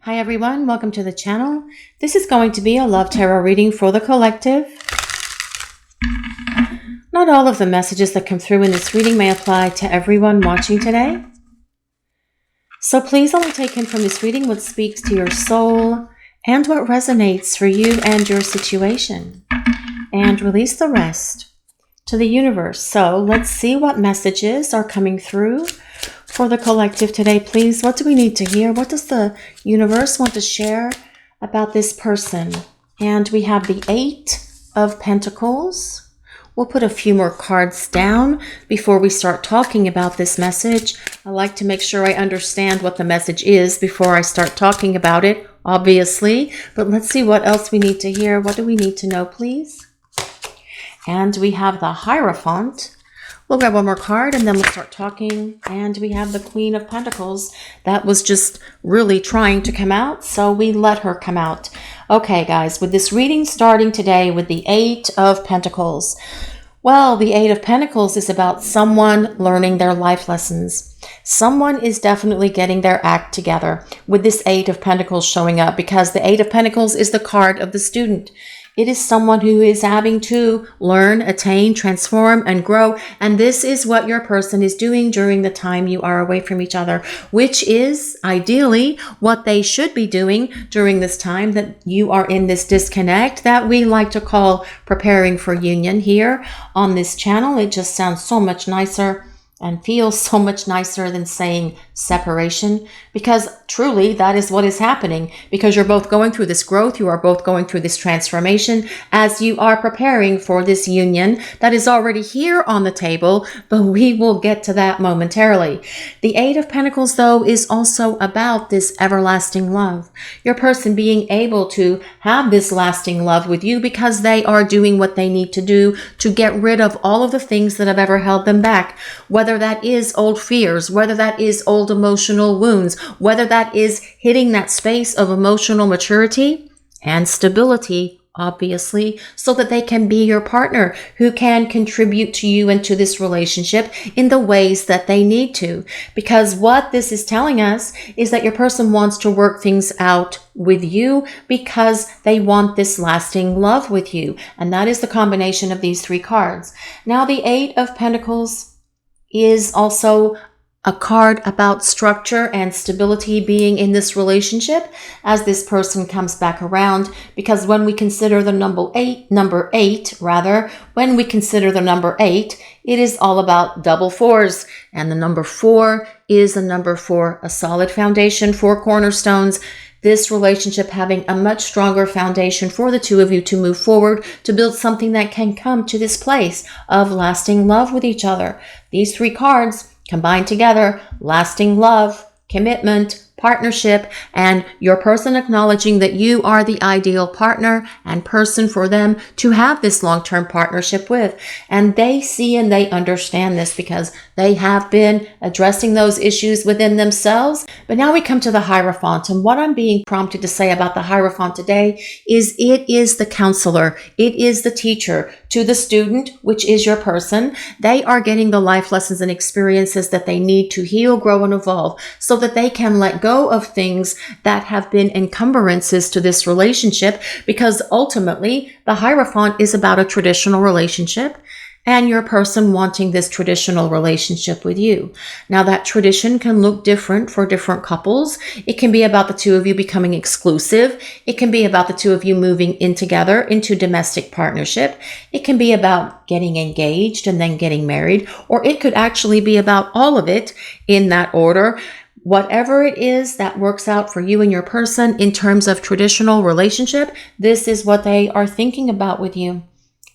Hi everyone, welcome to the channel. This is going to be a love tarot reading for the collective. Not all of the messages that come through in this reading may apply to everyone watching today. So please only take in from this reading what speaks to your soul and what resonates for you and your situation. And release the rest to the universe. So let's see what messages are coming through for the collective today, please. What do we need to hear? What does the universe want to share about this person? And we have the 8 of Pentacles. We'll put a few more cards down before we start talking about this message. I like to make sure I understand what the message is before I start talking about it, obviously. But let's see what else we need to hear. What do we need to know, please? And we have the Hierophant. We'll grab one more card and then we'll start talking. And we have the Queen of Pentacles. That was just really trying to come out, so we let her come out. Okay, guys, with this reading starting today with the 8 of Pentacles. Well, the 8 of Pentacles is about someone learning their life lessons. Someone is definitely getting their act together with this 8 of Pentacles showing up, because the 8 of Pentacles is the card of the student. It is someone who is having to learn, attain, transform, and grow. And this is what your person is doing during the time you are away from each other, which is ideally what they should be doing during this time that you are in this disconnect that we like to call preparing for union here on this channel. It just sounds so much nicer and feels so much nicer than saying separation, because truly that is what is happening, because you're both going through this growth, you are both going through this transformation as you are preparing for this union that is already here on the table, but we will get to that momentarily. The 8 of Pentacles, though, is also about this everlasting love. Your person being able to have this lasting love with you because they are doing what they need to do to get rid of all of the things that have ever held them back, whether that is old fears, whether that is old emotional wounds, whether that is hitting that space of emotional maturity and stability, obviously, so that they can be your partner who can contribute to you and to this relationship in the ways that they need to. Because what this is telling us is that your person wants to work things out with you because they want this lasting love with you. And that is the combination of these 3 cards. Now, the 8 of Pentacles is also a card about structure and stability being in this relationship as this person comes back around, because when we consider the number 8, when we consider the number 8, it is all about double 4s, and the number 4 is a number for a solid foundation, 4 cornerstones. This relationship having a much stronger foundation for the 2 of you to move forward, to build something that can come to this place of lasting love with each other. These 3 cards combined together: lasting love, commitment, partnership, and your person acknowledging that you are the ideal partner and person for them to have this long-term partnership with. And they see and they understand this because they have been addressing those issues within themselves. But now we come to the Hierophant, and what I'm being prompted to say about the Hierophant today is it is the counselor, it is the teacher to the student, which is your person. They are getting the life lessons and experiences that they need to heal, grow, and evolve so that they can let go of things that have been encumbrances to this relationship, because ultimately the Hierophant is about a traditional relationship and your person wanting this traditional relationship with you. Now, that tradition can look different for different couples. It can be about the 2 of you becoming exclusive. It can be about the 2 of you moving in together into domestic partnership. It can be about getting engaged and then getting married, or it could actually be about all of it in that order. Whatever it is that works out for you and your person in terms of traditional relationship, this is what they are thinking about with you.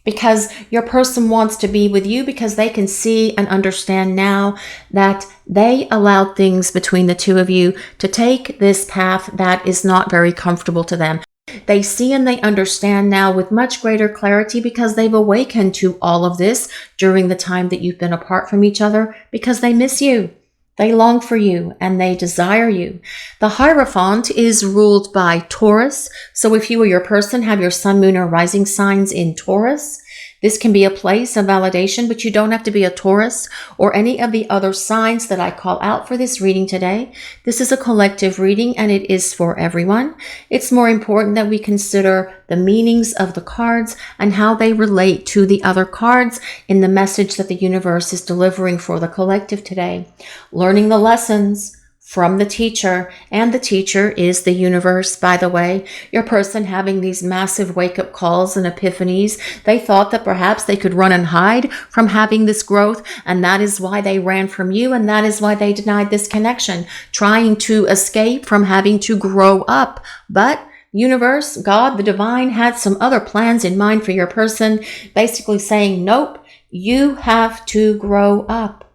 Because your person wants to be with you because they can see and understand now that they allowed things between the 2 of you to take this path that is not very comfortable to them. They see and they understand now with much greater clarity because they've awakened to all of this during the time that you've been apart from each other, because they miss you. They long for you and they desire you. The Hierophant is ruled by Taurus. So if you or your person have your sun, moon, or rising signs in Taurus, This can be a place of validation, but you don't have to be a Taurus or any of the other signs that I call out for this reading today. This is a collective reading and it is for everyone. It's more important that we consider the meanings of the cards and how they relate to the other cards in the message that the universe is delivering for the collective today. Learning the lessons from the teacher, and the teacher is the universe, by the way. Your person having these massive wake-up calls and epiphanies, they thought that perhaps they could run and hide from having this growth, and that is why they ran from you, and that is why they denied this connection, trying to escape from having to grow up. But universe, God, the divine, had some other plans in mind for your person, basically saying, nope, you have to grow up.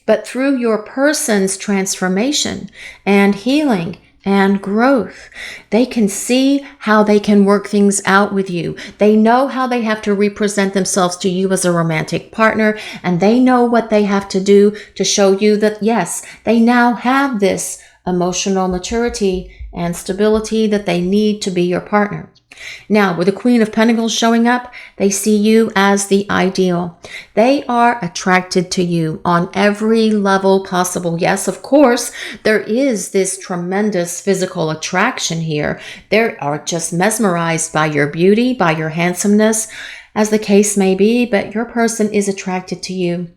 But through your person's transformation and healing and growth, they can see how they can work things out with you. They know how they have to represent themselves to you as a romantic partner, and they know what they have to do to show you that, yes, they now have this emotional maturity and stability that they need to be your partner. Now, with the Queen of Pentacles showing up, they see you as the ideal. They are attracted to you on every level possible. Yes, of course, there is this tremendous physical attraction here. They are just mesmerized by your beauty, by your handsomeness, as the case may be, but your person is attracted to you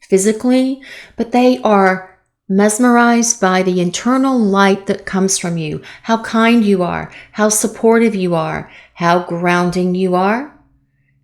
physically, but they are mesmerized by the internal light that comes from you, how kind you are, how supportive you are, how grounding you are.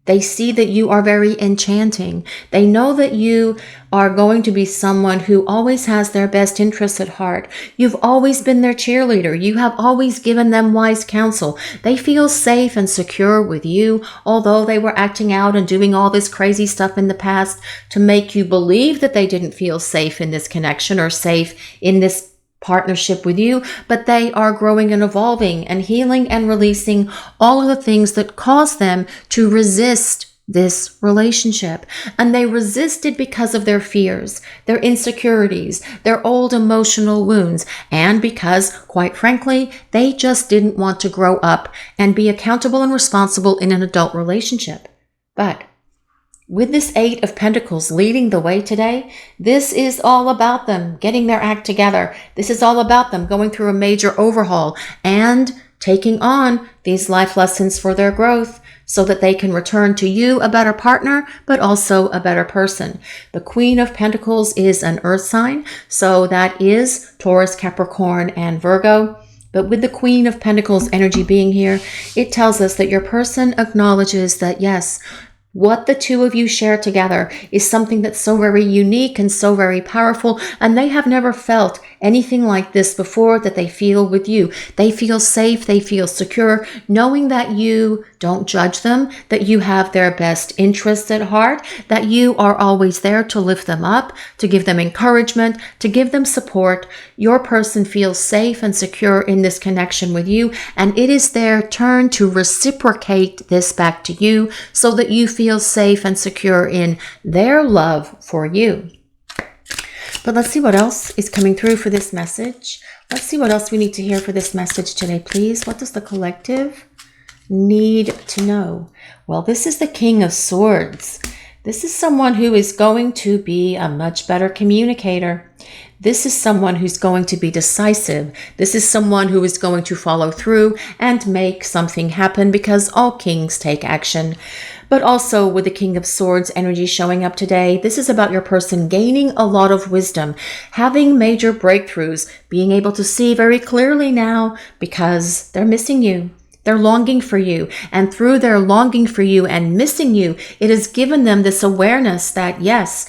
They see that you are very enchanting. They know that you are going to be someone who always has their best interests at heart. You've always been their cheerleader. You have always given them wise counsel. They feel safe and secure with you, although they were acting out and doing all this crazy stuff in the past to make you believe that they didn't feel safe in this connection or safe in this partnership with you, but they are growing and evolving and healing and releasing all of the things that cause them to resist this relationship. And they resisted because of their fears, their insecurities, their old emotional wounds, and because, quite frankly, they just didn't want to grow up and be accountable and responsible in an adult relationship. But with this Eight of Pentacles leading the way today, this is all about them getting their act together. This is all about them going through a major overhaul and taking on these life lessons for their growth so that they can return to you a better partner, but also a better person. The Queen of Pentacles is an earth sign, so that is Taurus, Capricorn, and Virgo. But with the Queen of Pentacles energy being here, it tells us that your person acknowledges that, yes, what the two of you share together is something that's so very unique and so very powerful, and they have never felt anything like this before that they feel with you. They feel safe, they feel secure, knowing that you don't judge them, that you have their best interests at heart, that you are always there to lift them up, to give them encouragement, to give them support. Your person feels safe and secure in this connection with you, and it is their turn to reciprocate this back to you so that you feel safe and secure in their love for you. But let's see what else is coming through for this message. Let's see what else we need to hear for this message today, please. What does the collective need to know? Well, this is the King of Swords. This is someone who is going to be a much better communicator. This is someone who's going to be decisive. This is someone who is going to follow through and make something happen, because all kings take action. But also with the King of Swords energy showing up today, this is about your person gaining a lot of wisdom, having major breakthroughs, being able to see very clearly now because they're missing you. They're longing for you. And through their longing for you and missing you, it has given them this awareness that, yes,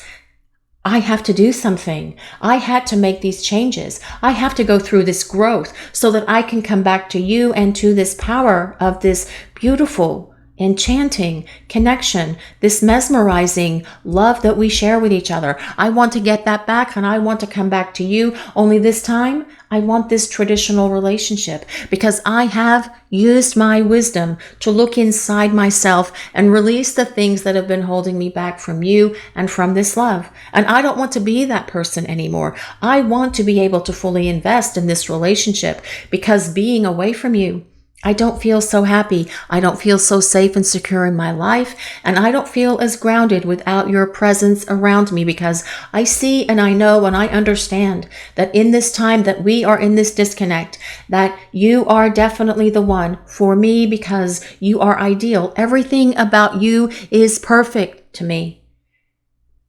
I have to do something. I had to make these changes. I have to go through this growth so that I can come back to you and to this power of this beautiful, enchanting connection, this mesmerizing love that we share with each other. I want to get that back, and I want to come back to you. Only this time, I want this traditional relationship, because I have used my wisdom to look inside myself and release the things that have been holding me back from you and from this love. And I don't want to be that person anymore. I want to be able to fully invest in this relationship, because being away from you I don't feel so happy. I don't feel so safe and secure in my life. And I don't feel as grounded without your presence around me, because I see and I know and I understand that in this time that we are in this disconnect, that you are definitely the one for me because you are ideal. Everything about you is perfect to me.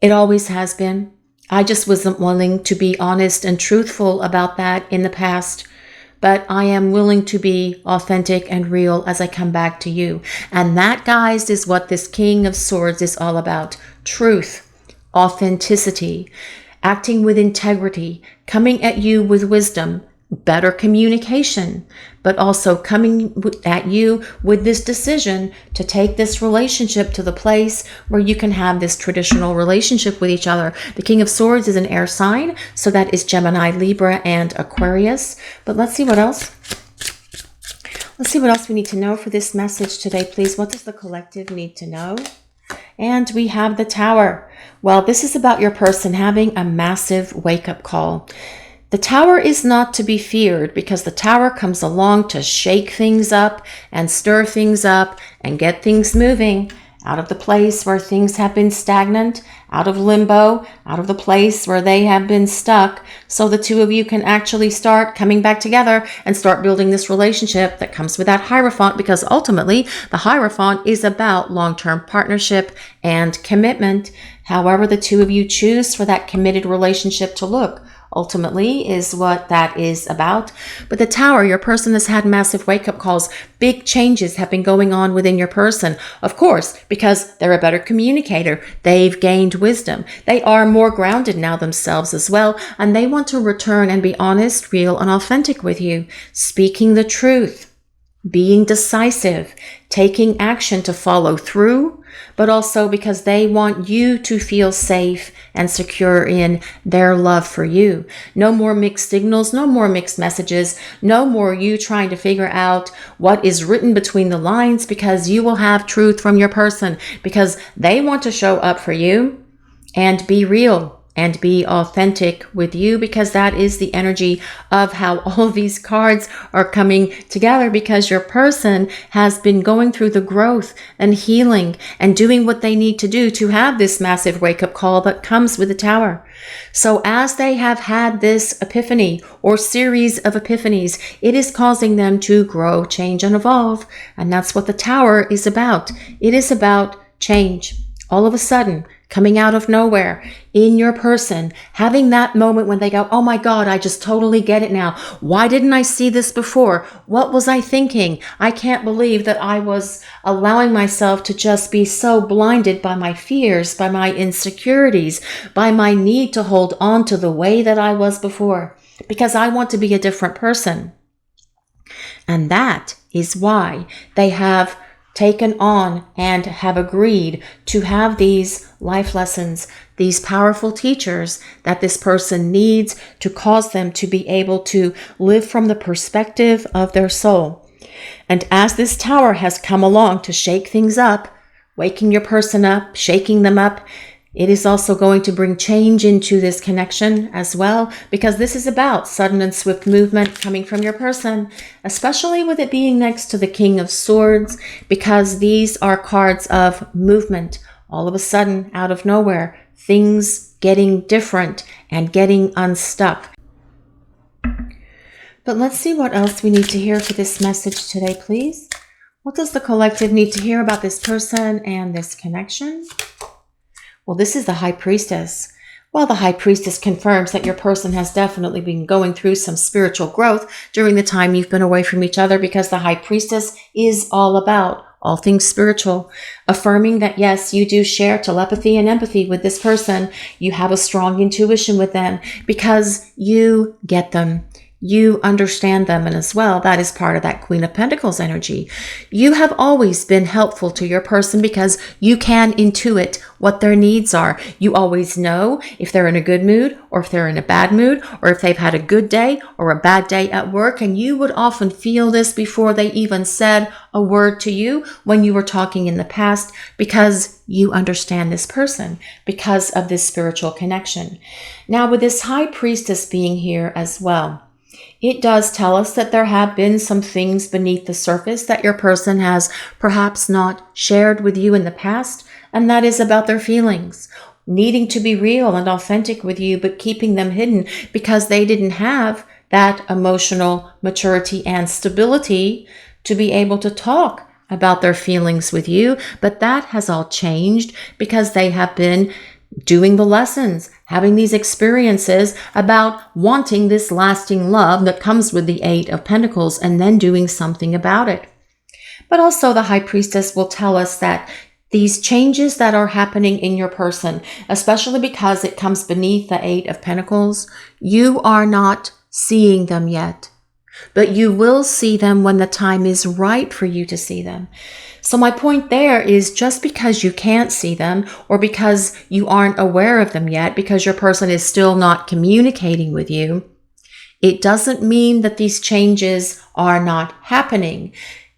It always has been. I just wasn't willing to be honest and truthful about that in the past. But I am willing to be authentic and real as I come back to you. And that, guys, is what this King of Swords is all about. Truth, authenticity, acting with integrity, coming at you with wisdom, better communication, but also coming at you with this decision to take this relationship to the place where you can have this traditional relationship with each other. The King of Swords is an air sign, so that is Gemini, Libra, and Aquarius. But let's see what else. Let's see what else we need to know for this message today, please. What does the collective need to know? And we have the Tower. Well, this is about your person having a massive wake-up call. The Tower is not to be feared because the Tower comes along to shake things up and stir things up and get things moving out of the place where things have been stagnant, out of limbo, out of the place where they have been stuck, so the two of you can actually start coming back together and start building this relationship that comes with that Hierophant, because ultimately the Hierophant is about long-term partnership and commitment. However the two of you choose for that committed relationship to look ultimately is what that is about. But the Tower, your person has had massive wake-up calls. Big changes have been going on within your person. Of course, because they're a better communicator. They've gained wisdom. They are more grounded now themselves as well. And they want to return and be honest, real, and authentic with you. Speaking the truth. Being decisive. Taking action to follow through. But also because they want you to feel safe and secure in their love for you. No more mixed signals, no more mixed messages, no more you trying to figure out what is written between the lines, because you will have truth from your person, because they want to show up for you and be real and be authentic with you, because that is the energy of how all of these cards are coming together, because your person has been going through the growth and healing and doing what they need to do to have this massive wake-up call that comes with the Tower. So as they have had this epiphany or series of epiphanies, it is causing them to grow, change, and evolve. And that's what the Tower is about. It is about change. All of a sudden, coming out of nowhere in your person, having that moment when they go, oh my God, I just totally get it now. Why didn't I see this before? What was I thinking? I can't believe that I was allowing myself to just be so blinded by my fears, by my insecurities, by my need to hold on to the way that I was before, because I want to be a different person. And that is why they have taken on and have agreed to have these life lessons, these powerful teachers that this person needs to cause them to be able to live from the perspective of their soul. And as this Tower has come along to shake things up, waking your person up, shaking them up, it is also going to bring change into this connection as well, because this is about sudden and swift movement coming from your person, especially with it being next to the King of Swords, because these are cards of movement. All of a sudden, out of nowhere, things getting different and getting unstuck. But let's see what else we need to hear for this message today, please. What does the collective need to hear about this person and this connection? Well, this is the High Priestess. Well, the High Priestess confirms that your person has definitely been going through some spiritual growth during the time you've been away from each other, because the High Priestess is all about all things spiritual, affirming that yes, you do share telepathy and empathy with this person. You have a strong intuition with them because you get them. You understand them, and as well, that is part of that Queen of Pentacles energy. You have always been helpful to your person because you can intuit what their needs are. You always know if they're in a good mood or if they're in a bad mood, or if they've had a good day or a bad day at work, and you would often feel this before they even said a word to you when you were talking in the past, because you understand this person because of this spiritual connection. Now, with this High Priestess being here as well, it does tell us that there have been some things beneath the surface that your person has perhaps not shared with you in the past, and that is about their feelings, needing to be real and authentic with you, but keeping them hidden because they didn't have that emotional maturity and stability to be able to talk about their feelings with you. But that has all changed because they have been doing the lessons, having these experiences about wanting this lasting love that comes with the Eight of Pentacles, and then doing something about it. But also the High Priestess will tell us that these changes that are happening in your person, especially because it comes beneath the Eight of Pentacles, you are not seeing them yet, but you will see them when the time is right for you to see them. So my point there is, just because you can't see them, or because you aren't aware of them yet, because your person is still not communicating with you, it doesn't mean that these changes are not happening.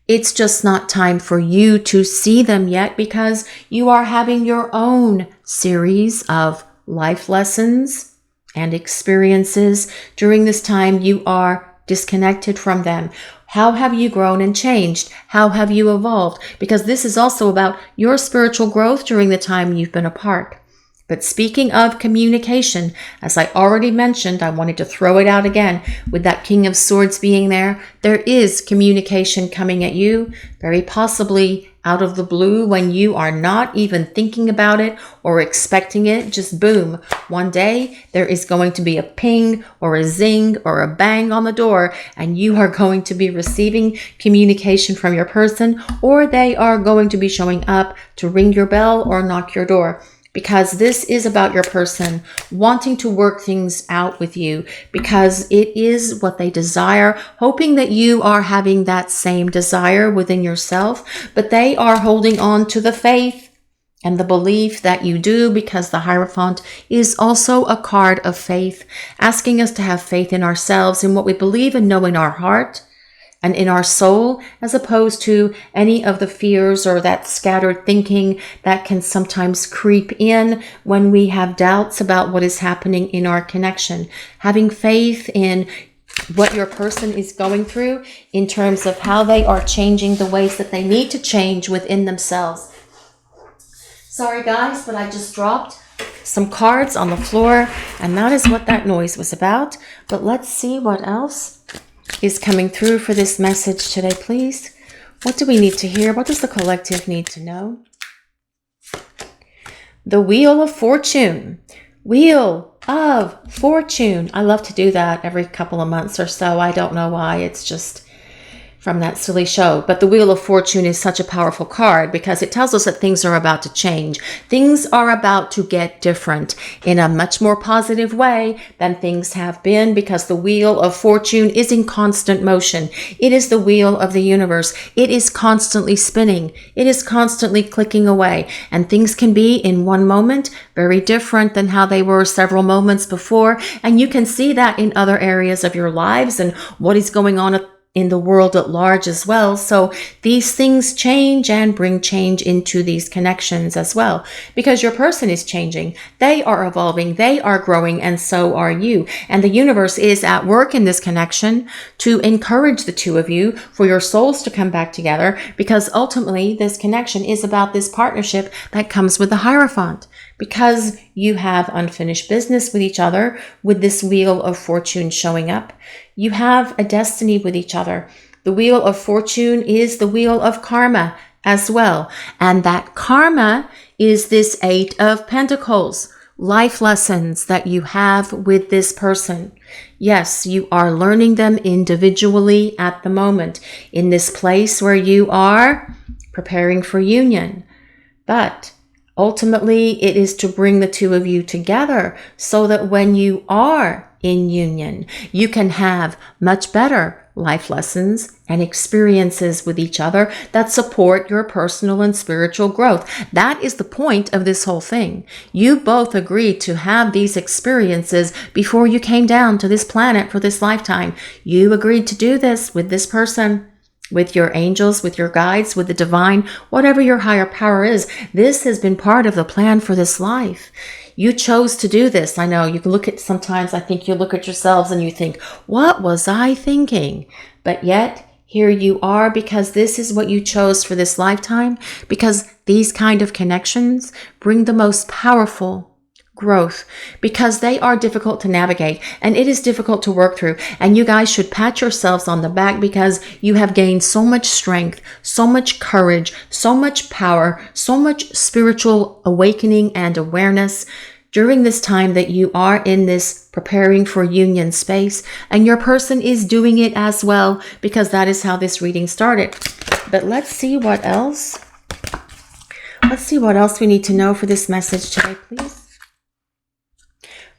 It's just not time for you to see them yet, because you are having your own series of life lessons and experiences during this time you are disconnected from them. How have you grown and changed? How have you evolved? Because this is also about your spiritual growth during the time you've been apart. But speaking of communication, as I already mentioned, I wanted to throw it out again with that King of Swords being there. There is communication coming at you, very possibly out of the blue when you are not even thinking about it or expecting it. Just boom. One day there is going to be a ping or a zing or a bang on the door, and you are going to be receiving communication from your person, or they are going to be showing up to ring your bell or knock your door. Because this is about your person wanting to work things out with you, because it is what they desire, hoping that you are having that same desire within yourself, but they are holding on to the faith and the belief that you do, because the Hierophant is also a card of faith, asking us to have faith in ourselves, in what we believe and know in our heart and in our soul, as opposed to any of the fears or that scattered thinking that can sometimes creep in when we have doubts about what is happening in our connection. Having faith in what your person is going through in terms of how they are changing the ways that they need to change within themselves. Sorry guys, but I just dropped some cards on the floor, and that is what that noise was about. But let's see what else is coming through for this message today, please. What do we need to hear? What does the collective need to know? The Wheel of Fortune. Wheel of Fortune. I love to do that every couple of months or so. I don't know why. It's just from that silly show. But the Wheel of Fortune is such a powerful card because it tells us that things are about to change. Things are about to get different in a much more positive way than things have been, because the Wheel of Fortune is in constant motion. It is the wheel of the universe. It is constantly spinning. It is constantly clicking away. And things can be in one moment very different than how they were several moments before. And you can see that in other areas of your lives and what is going on in the world at large as well. So these things change and bring change into these connections as well, because your person is changing. They are evolving, they are growing, and so are you. And the universe is at work in this connection to encourage the two of you, for your souls to come back together, because ultimately this connection is about this partnership that comes with the Hierophant, because you have unfinished business with each other with this Wheel of Fortune showing up. You have a destiny with each other. The Wheel of Fortune is the wheel of karma as well. And that karma is this Eight of Pentacles, life lessons that you have with this person. Yes, you are learning them individually at the moment in this place where you are preparing for union. But ultimately, it is to bring the two of you together so that when you are in union, you can have much better life lessons and experiences with each other that support your personal and spiritual growth. That is the point of this whole thing. You both agreed to have these experiences before you came down to this planet for this lifetime. You agreed to do this with this person, with your angels, with your guides, with the divine, whatever your higher power is. This has been part of the plan for this life. You chose to do this. I know you can look at, sometimes I think you look at yourselves and you think, what was I thinking? But yet here you are, because this is what you chose for this lifetime, because these kind of connections bring the most powerful growth, because they are difficult to navigate and it is difficult to work through. And you guys should pat yourselves on the back, because you have gained so much strength, so much courage, so much power, so much spiritual awakening and awareness during this time that you are in this preparing for union space. And your person is doing it as well, because that is how this reading started. But let's see what else. Let's see what else we need to know for this message today, please.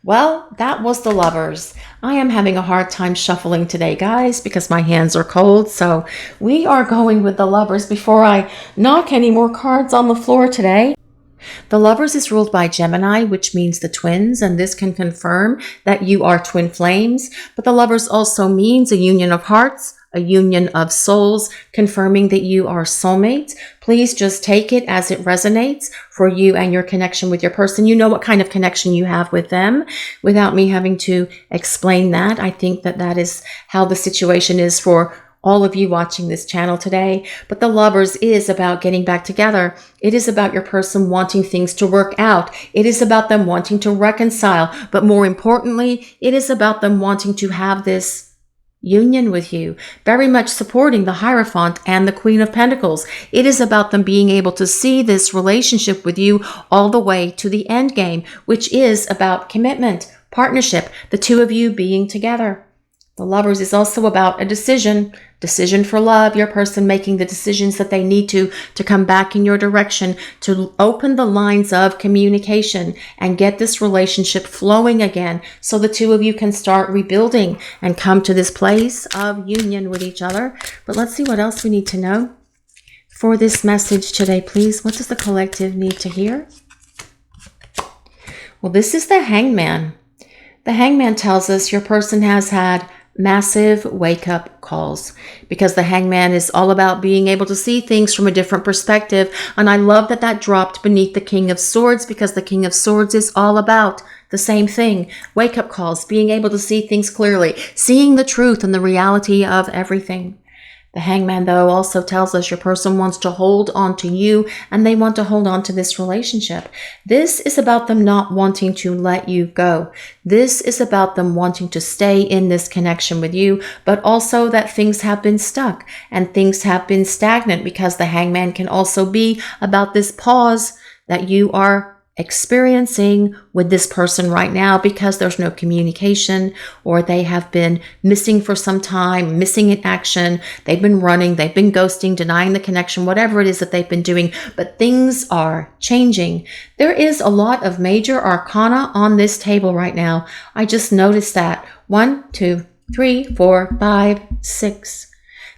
Well, that was the Lovers. I am having a hard time shuffling today, guys, because my hands are cold. So we are going with the Lovers before I knock any more cards on the floor today. The Lovers is ruled by Gemini, which means the twins, and this can confirm that you are twin flames. But the Lovers also means a union of hearts, a union of souls, confirming that you are soulmates. Please just take it as it resonates for you and your connection with your person. You know what kind of connection you have with them without me having to explain that. I think that that is how the situation is for all of you watching this channel today. But the Lovers is about getting back together. It is about your person wanting things to work out. It is about them wanting to reconcile. But more importantly, it is about them wanting to have this union with you, very much supporting the Hierophant and the Queen of Pentacles. It is about them being able to see this relationship with you all the way to the end game, which is about commitment, partnership, the two of you being together. The Lovers is also about a decision for love, your person making the decisions that they need to come back in your direction, to open the lines of communication and get this relationship flowing again, so the two of you can start rebuilding and come to this place of union with each other. But let's see what else we need to know for this message today, please. What does the collective need to hear? Well, this is the Hangman. The Hangman tells us your person has had massive wake-up calls, because the Hangman is all about being able to see things from a different perspective. And I love that that dropped beneath the King of Swords, because the King of Swords is all about the same thing. Wake-up calls, being able to see things clearly, seeing the truth and the reality of everything. The Hangman, though, also tells us your person wants to hold on to you, and they want to hold on to this relationship. This is about them not wanting to let you go. This is about them wanting to stay in this connection with you, but also that things have been stuck and things have been stagnant, because the Hangman can also be about this pause that you are experiencing with this person right now, because there's no communication, or they have been missing for some time, missing in action. They've been running, they've been ghosting, denying the connection, whatever it is that they've been doing, but things are changing. There is a lot of major arcana on this table right now. I just noticed that. 1, 2, 3, 4, 5, 6.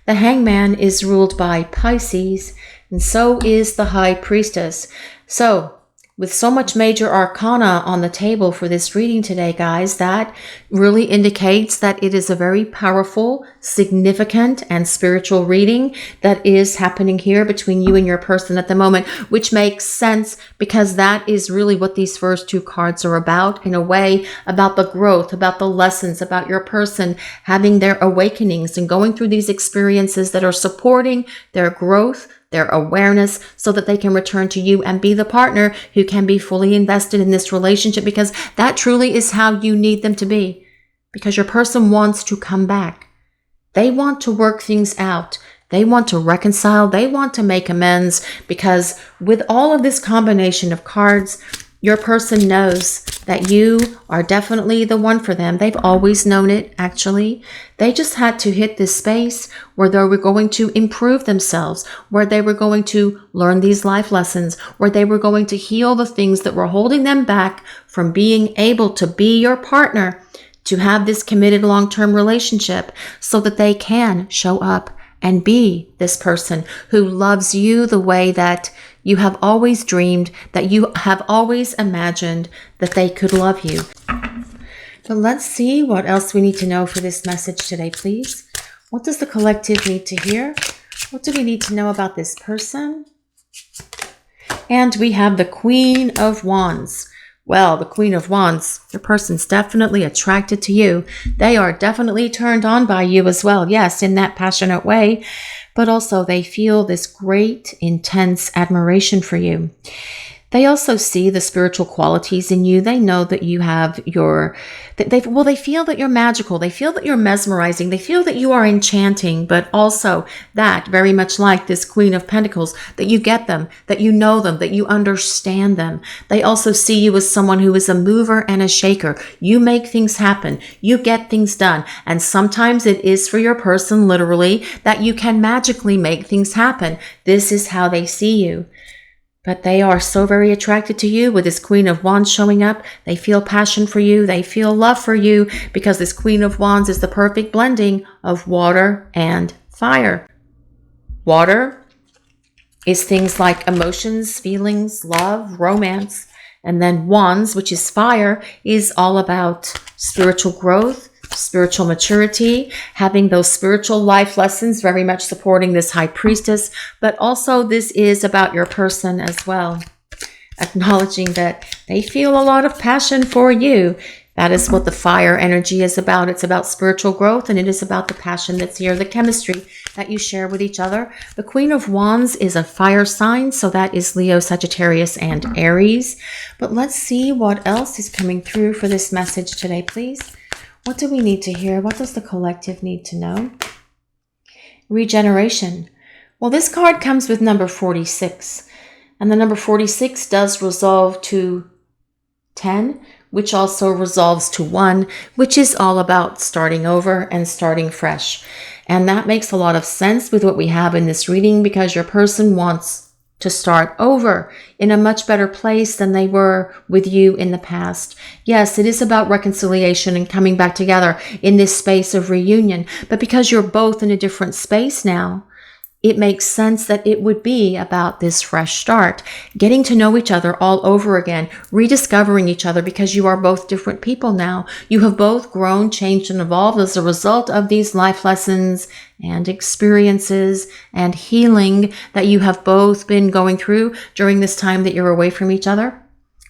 The Hangman is ruled by Pisces, and so is the High Priestess. So with so much major arcana on the table for this reading today, guys, that really indicates that it is a very powerful, significant, and spiritual reading that is happening here between you and your person at the moment, which makes sense, because that is really what these first two cards are about, in a way, about the growth, about the lessons, about your person having their awakenings and going through these experiences that are supporting their growth, their awareness, so that they can return to you and be the partner who can be fully invested in this relationship, because that truly is how you need them to be, because your person wants to come back. They want to work things out. They want to reconcile. They want to make amends, because with all of this combination of cards, your person knows that you are definitely the one for them. They've always known it, actually. They just had to hit this space where they were going to improve themselves, where they were going to learn these life lessons, where they were going to heal the things that were holding them back from being able to be your partner, to have this committed long-term relationship, so that they can show up and be this person who loves you the way that you have always dreamed, that you have always imagined that they could love you. But let's see what else we need to know for this message today, please. What does the collective need to hear? What do we need to know about this person? And we have the Queen of Wands, Well, the Queen of Wands, your person's definitely attracted to you. They are definitely turned on by you as well. Yes, in that passionate way, but also they feel this great, intense admiration for you. They also see the spiritual qualities in you. They know that you have they feel that you're magical. They feel that you're mesmerizing. They feel that you are enchanting, but also that, very much like this Queen of Pentacles, that you get them, that you know them, that you understand them. They also see you as someone who is a mover and a shaker. You make things happen. You get things done. And sometimes it is for your person, literally, that you can magically make things happen. This is how they see you. But they are so very attracted to you with this Queen of Wands showing up. They feel passion for you. They feel love for you because this Queen of Wands is the perfect blending of water and fire. Water is things like emotions, feelings, love, romance. And then Wands, which is fire, is all about spiritual growth, spiritual maturity, having those spiritual life lessons, very much supporting this High Priestess, but also this is about your person as well, acknowledging that they feel a lot of passion for you. That is what the fire energy is about. It's about spiritual growth, and it is about the passion that's here, the chemistry that you share with each other. The Queen of Wands is a fire sign, so that is Leo, Sagittarius, and Aries. But let's see what else is coming through for this message today, please. What do we need to hear? What does the collective need to know? Regeneration. Well, this card comes with number 46. And the number 46 does resolve to 10, which also resolves to 1, which is all about starting over and starting fresh. And that makes a lot of sense with what we have in this reading, because your person wants to start over in a much better place than they were with you in the past. Yes, it is about reconciliation and coming back together in this space of reunion. But because you're both in a different space now, it makes sense that it would be about this fresh start, getting to know each other all over again, rediscovering each other, because you are both different people now. You have both grown, changed, and evolved as a result of these life lessons and experiences and healing that you have both been going through during this time that you're away from each other.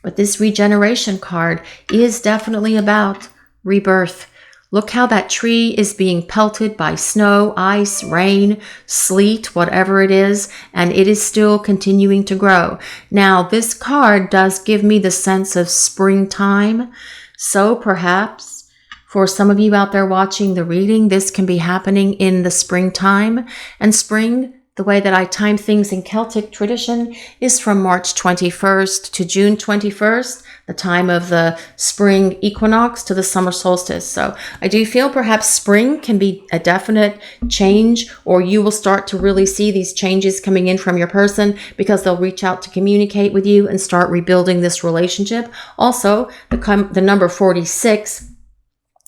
But this regeneration card is definitely about rebirth. Look how that tree is being pelted by snow, ice, rain, sleet, whatever it is, and it is still continuing to grow. Now, this card does give me the sense of springtime. So perhaps for some of you out there watching the reading, this can be happening in the springtime. And spring, the way that I time things in Celtic tradition, is from March 21st to June 21st, the time of the spring equinox to the summer solstice. So I do feel perhaps spring can be a definite change, or you will start to really see these changes coming in from your person because they'll reach out to communicate with you and start rebuilding this relationship. Also, the number 46,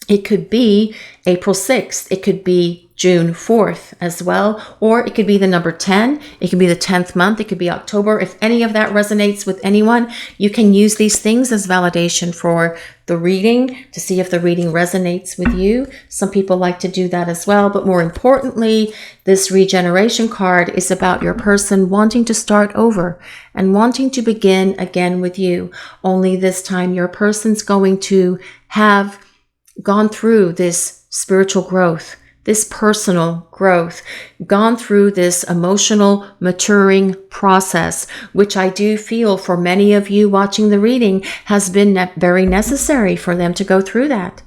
it could be April 6th. It could be June 4th as well, or it could be the number 10. It could be the 10th month. It could be October. If any of that resonates with anyone, you can use these things as validation for the reading to see if the reading resonates with you. Some people like to do that as well. But more importantly, this regeneration card is about your person wanting to start over and wanting to begin again with you. Only this time your person's going to have gone through this spiritual growth, this personal growth, gone through this emotional maturing process, which I do feel for many of you watching the reading has been very necessary for them to go through that.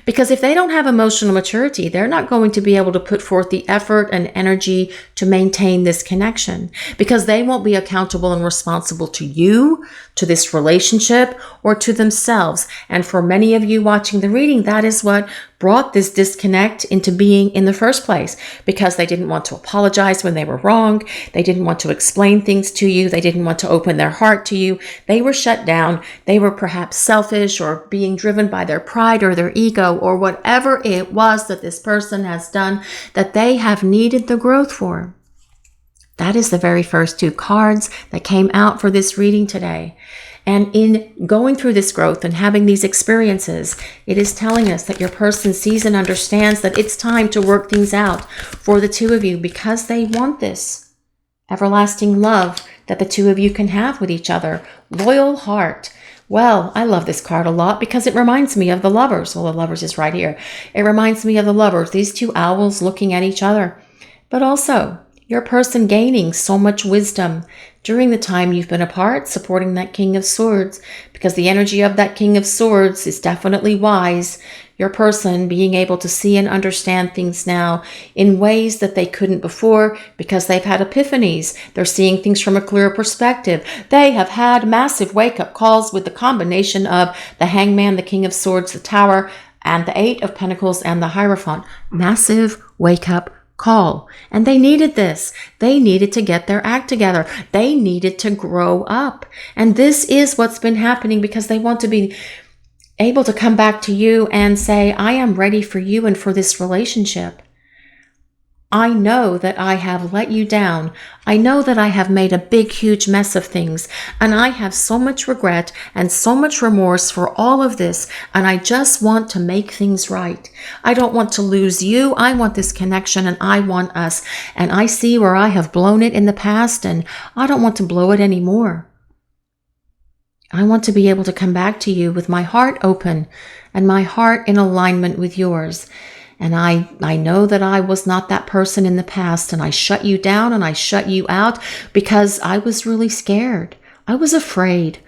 Because if they don't have emotional maturity, they're not going to be able to put forth the effort and energy to maintain this connection, because they won't be accountable and responsible to you, to this relationship, or to themselves. And for many of you watching the reading, that is what brought this disconnect into being in the first place, because they didn't want to apologize when they were wrong. They didn't want to explain things to you. They didn't want to open their heart to you. They were shut down. They were perhaps selfish or being driven by their pride or their ego or whatever it was that this person has done that they have needed the growth for. That is the very first two cards that came out for this reading today. And in going through this growth and having these experiences, it is telling us that your person sees and understands that it's time to work things out for the two of you, because they want this everlasting love that the two of you can have with each other. Loyal heart. Well, I love this card a lot because it reminds me of the Lovers. Well, the Lovers is right here. It reminds me of the Lovers, these two owls looking at each other. But also, your person gaining so much wisdom during the time you've been apart, supporting that King of Swords, because the energy of that King of Swords is definitely wise. Your person being able to see and understand things now in ways that they couldn't before because they've had epiphanies. They're seeing things from a clearer perspective. They have had massive wake-up calls with the combination of the Hangman, the King of Swords, the Tower, and the Eight of Pentacles and the Hierophant. Massive wake-up call. And they needed this. They needed to get their act together. They needed to grow up. And this is what's been happening because they want to be able to come back to you and say, I am ready for you and for this relationship. I know that I have let you down. I know that I have made a big, huge mess of things. And I have so much regret and so much remorse for all of this. And I just want to make things right. I don't want to lose you. I want this connection and I want us. And I see where I have blown it in the past and I don't want to blow it anymore. I want to be able to come back to you with my heart open and my heart in alignment with yours. And I know that I was not that person in the past and I shut you down and I shut you out because I was really scared. I was afraid.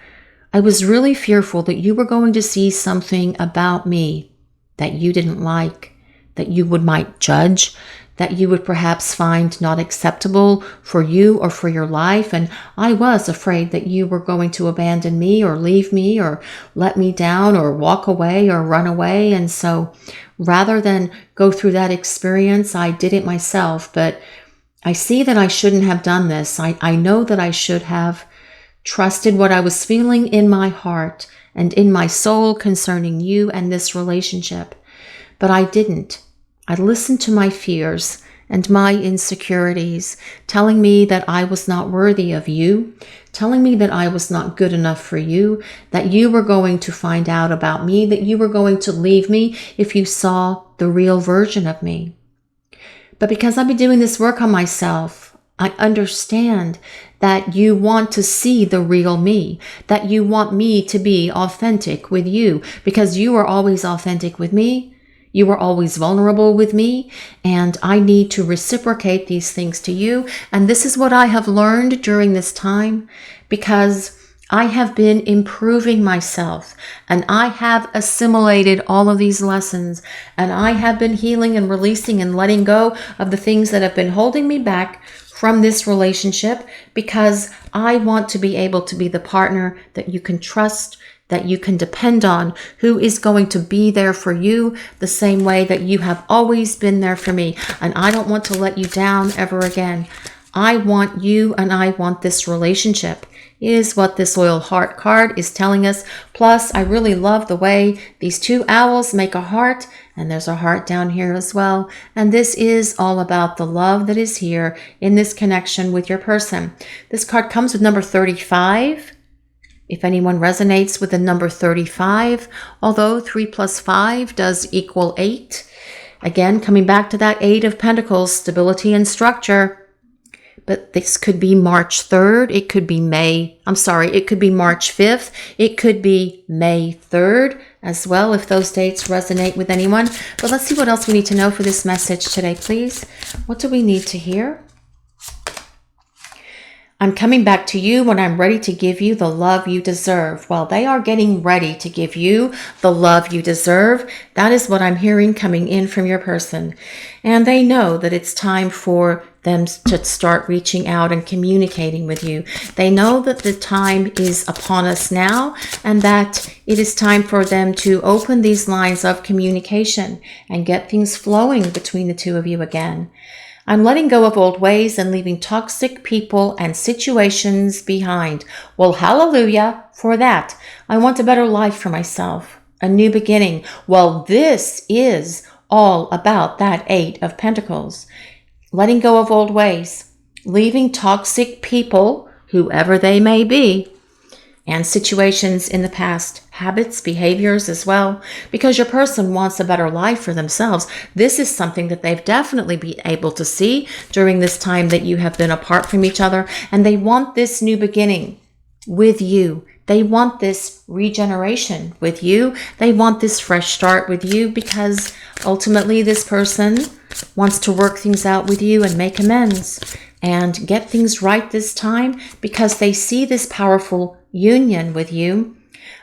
I was really fearful that you were going to see something about me that you didn't like, that you might judge, that you would perhaps find not acceptable for you or for your life. And I was afraid that you were going to abandon me or leave me or let me down or walk away or run away. And so rather than go through that experience, I did it myself. But I see that I shouldn't have done this. I know that I should have trusted what I was feeling in my heart and in my soul concerning you and this relationship. But I didn't. I listened to my fears and my insecurities, telling me that I was not worthy of you, telling me that I was not good enough for you, that you were going to find out about me, that you were going to leave me if you saw the real version of me. But because I've been doing this work on myself, I understand that you want to see the real me, that you want me to be authentic with you because you are always authentic with me. You are always vulnerable with me, and I need to reciprocate these things to you. And this is what I have learned during this time because I have been improving myself and I have assimilated all of these lessons and I have been healing and releasing and letting go of the things that have been holding me back from this relationship because I want to be able to be the partner that you can trust, that you can depend on, who is going to be there for you the same way that you have always been there for me. And I don't want to let you down ever again. I want you and I want this relationship is what this Loyal Heart card is telling us. Plus, I really love the way these two owls make a heart, and there's a heart down here as well. And this is all about the love that is here in this connection with your person. This card comes with number 35. If anyone resonates with the number 35, although 3 plus 5 does equal 8. Again, coming back to that 8 of Pentacles, stability and structure. But this could be March 3rd. It could be it could be March 5th. It could be May 3rd as well, if those dates resonate with anyone. But let's see what else we need to know for this message today, please. What do we need to hear? I'm coming back to you when I'm ready to give you the love you deserve. Well, they are getting ready to give you the love you deserve. That is what I'm hearing coming in from your person. And they know that it's time for them to start reaching out and communicating with you. They know that the time is upon us now and that it is time for them to open these lines of communication and get things flowing between the two of you again. I'm letting go of old ways and leaving toxic people and situations behind. Well, hallelujah for that. I want a better life for myself, a new beginning. Well, this is all about that 8 of Pentacles. Letting go of old ways, leaving toxic people, whoever they may be, and situations in the past, habits, behaviors as well, because your person wants a better life for themselves. This is something that they've definitely been able to see during this time that you have been apart from each other, and they want this new beginning with you. They want this regeneration with you. They want this fresh start with you because ultimately this person wants to work things out with you and make amends and get things right this time because they see this powerful union with you.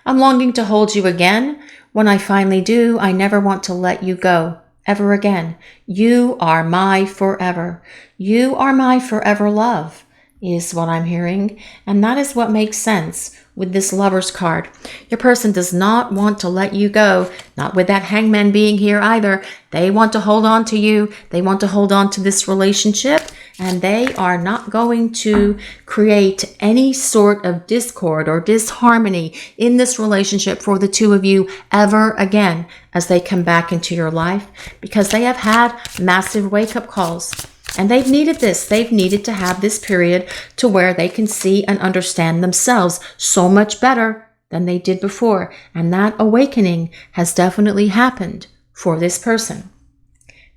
I'm longing to hold you again. When I finally do, I never want to let you go ever again. You are my forever. You are my forever love, is what I'm hearing. And that is what makes sense with this Lover's card. Your person does not want to let you go, not with that Hangman being here either. They want to hold on to you. They want to hold on to this relationship, and they are not going to create any sort of discord or disharmony in this relationship for the two of you ever again as they come back into your life, because they have had massive wake-up calls. And they've needed this. They've needed to have this period to where they can see and understand themselves so much better than they did before. And that awakening has definitely happened for this person.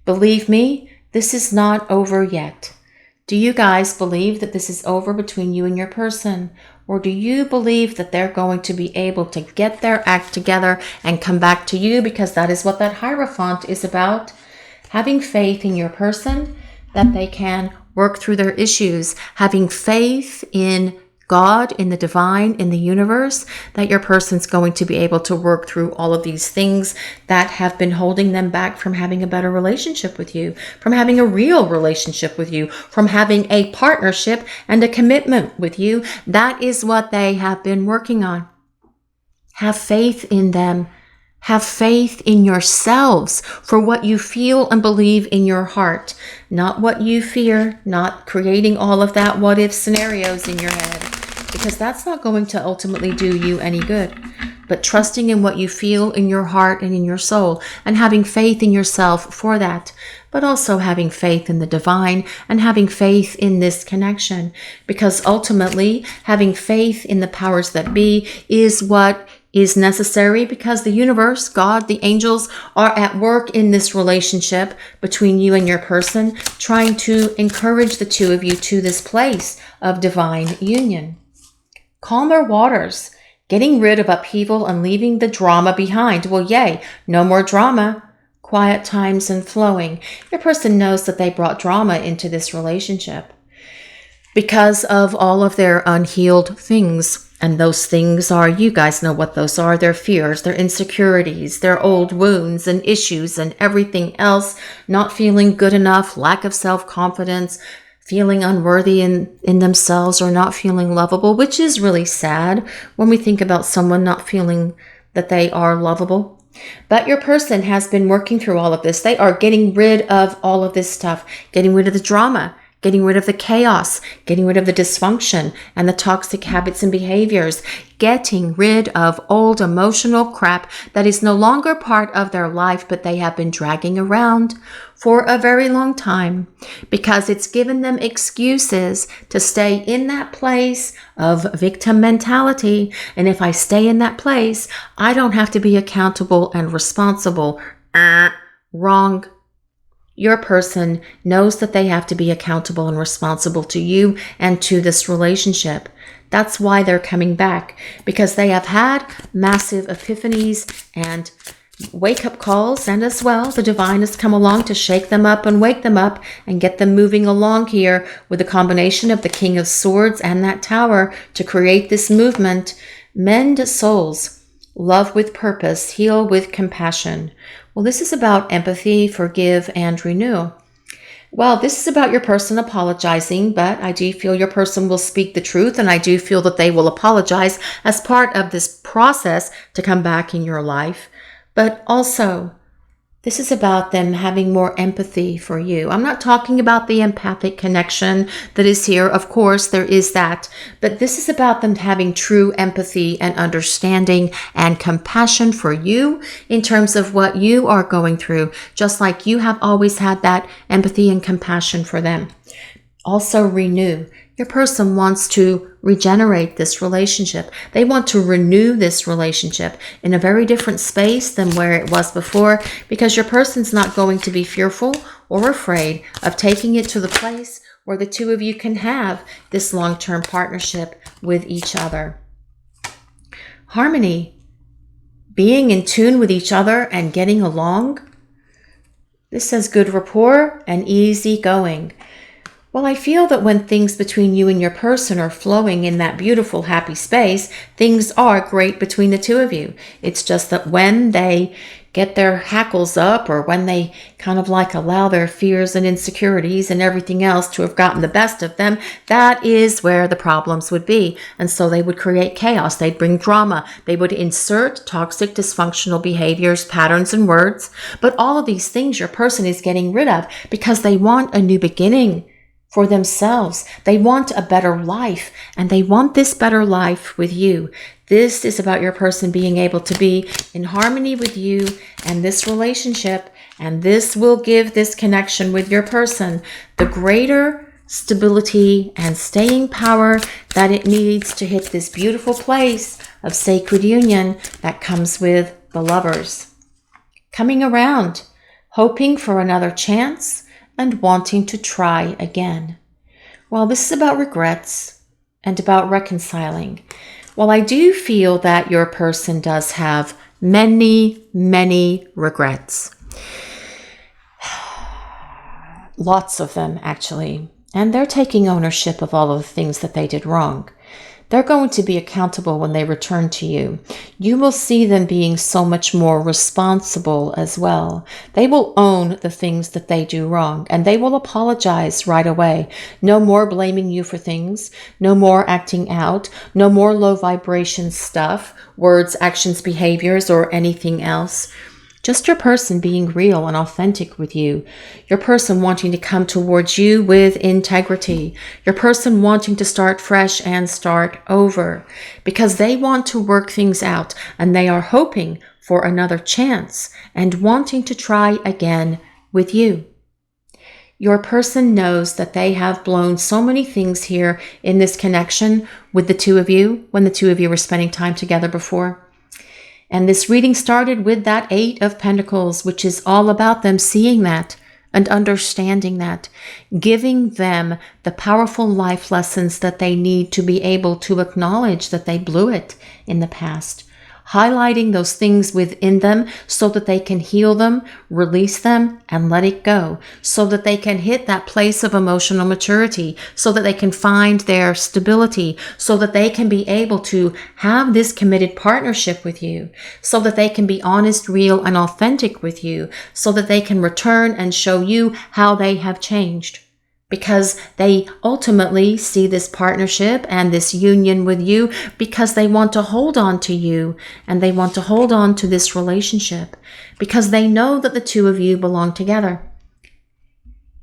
Believe me, this is not over yet. Do you guys believe that this is over between you and your person? Or do you believe that they're going to be able to get their act together and come back to you? Because that is what that Hierophant is about. Having faith in your person, that they can work through their issues, having faith in God, in the divine, in the universe, that your person's going to be able to work through all of these things that have been holding them back from having a better relationship with you, from having a real relationship with you, from having a partnership and a commitment with you. That is what they have been working on. Have faith in them. Have faith in yourselves for what you feel and believe in your heart, not what you fear, not creating all of that what if scenarios in your head, because that's not going to ultimately do you any good. But trusting in what you feel in your heart and in your soul, and having faith in yourself for that, but also having faith in the divine and having faith in this connection, because ultimately having faith in the powers that be is what is necessary, because the universe, God, the angels are at work in this relationship between you and your person, trying to encourage the two of you to this place of divine union. Calmer waters, getting rid of upheaval and leaving the drama behind. Well, yay, no more drama. Quiet times and flowing. Your person knows that they brought drama into this relationship because of all of their unhealed things. And those things are, you guys know what those are, their fears, their insecurities, their old wounds and issues and everything else, not feeling good enough, lack of self-confidence, feeling unworthy in themselves or not feeling lovable, which is really sad when we think about someone not feeling that they are lovable. But your person has been working through all of this. They are getting rid of all of this stuff, getting rid of the drama, getting rid of the chaos, getting rid of the dysfunction and the toxic habits and behaviors, getting rid of old emotional crap that is no longer part of their life, but they have been dragging around for a very long time because it's given them excuses to stay in that place of victim mentality. And if I stay in that place, I don't have to be accountable and responsible. Wrong. Your person knows that they have to be accountable and responsible to you and to this relationship. That's why they're coming back, because they have had massive epiphanies and wake-up calls, and as well, the divine has come along to shake them up and wake them up and get them moving along here with a combination of the King of Swords and that Tower to create this movement. Mend souls, love with purpose, heal with compassion. Well, this is about empathy, forgive, and renew. Well, this is about your person apologizing, but I do feel your person will speak the truth, and I do feel that they will apologize as part of this process to come back in your life. But also, this is about them having more empathy for you. I'm not talking about the empathic connection that is here. Of course, there is that. But this is about them having true empathy and understanding and compassion for you in terms of what you are going through, just like you have always had that empathy and compassion for them. Also, renew. Your person wants to regenerate this relationship. They want to renew this relationship in a very different space than where it was before, because your person's not going to be fearful or afraid of taking it to the place where the two of you can have this long-term partnership with each other. harmony, being in tune with each other and getting along. This says good rapport and easy going. Well, I feel that when things between you and your person are flowing in that beautiful, happy space, things are great between the two of you. It's just that when they get their hackles up, or when they kind of like allow their fears and insecurities and everything else to have gotten the best of them, that is where the problems would be. And so they would create chaos. They'd bring drama. They would insert toxic, dysfunctional behaviors, patterns, and words. But all of these things your person is getting rid of because they want a new beginning for themselves. They want a better life, and they want this better life with you. This is about your person being able to be in harmony with you and this relationship, and this will give this connection with your person the greater stability and staying power that it needs to hit this beautiful place of sacred union that comes with the lovers. Coming around, hoping for another chance, and wanting to try again. Well, this is about regrets and about reconciling. Well, I do feel that your person does have many, many regrets. Lots of them, actually. And they're taking ownership of all of the things that they did wrong. They're going to be accountable when they return to you. You will see them being so much more responsible as well. They will own the things that they do wrong, and they will apologize right away. No more blaming you for things. No more acting out. No more low vibration stuff, words, actions, behaviors, or anything else. Just your person being real and authentic with you. Your person wanting to come towards you with integrity. Your person wanting to start fresh and start over. Because they want to work things out, and they are hoping for another chance and wanting to try again with you. Your person knows that they have blown so many things here in this connection with the two of you, when the two of you were spending time together before. And this reading started with that 8 of Pentacles, which is all about them seeing that and understanding that, giving them the powerful life lessons that they need to be able to acknowledge that they blew it in the past, highlighting those things within them so that they can heal them, release them, and let it go, so that they can hit that place of emotional maturity, so that they can find their stability, so that they can be able to have this committed partnership with you, so that they can be honest, real, and authentic with you, so that they can return and show you how they have changed. Because they ultimately see this partnership and this union with you because they want to hold on to you, and they want to hold on to this relationship because they know that the two of you belong together.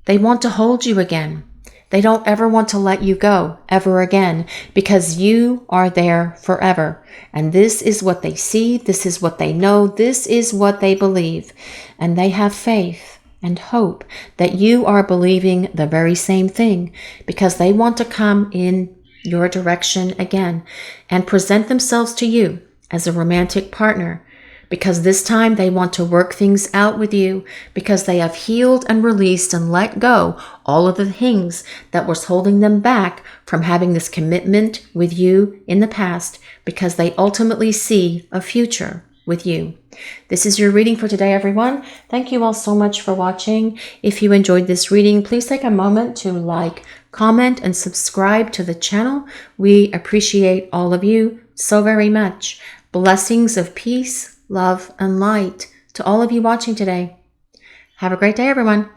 They want to hold you again. They don't ever want to let you go ever again because you are there forever. And this is what they see. This is what they know. This is what they believe. And they have faith and hope that you are believing the very same thing because they want to come in your direction again and present themselves to you as a romantic partner, because this time they want to work things out with you because they have healed and released and let go all of the things that was holding them back from having this commitment with you in the past, because they ultimately see a future with you. This is your reading for today, everyone. Thank you all so much for watching. If you enjoyed this reading, please take a moment to like, comment, and subscribe to the channel. We appreciate all of you so very much. Blessings of peace, love, and light to all of you watching today. Have a great day, everyone.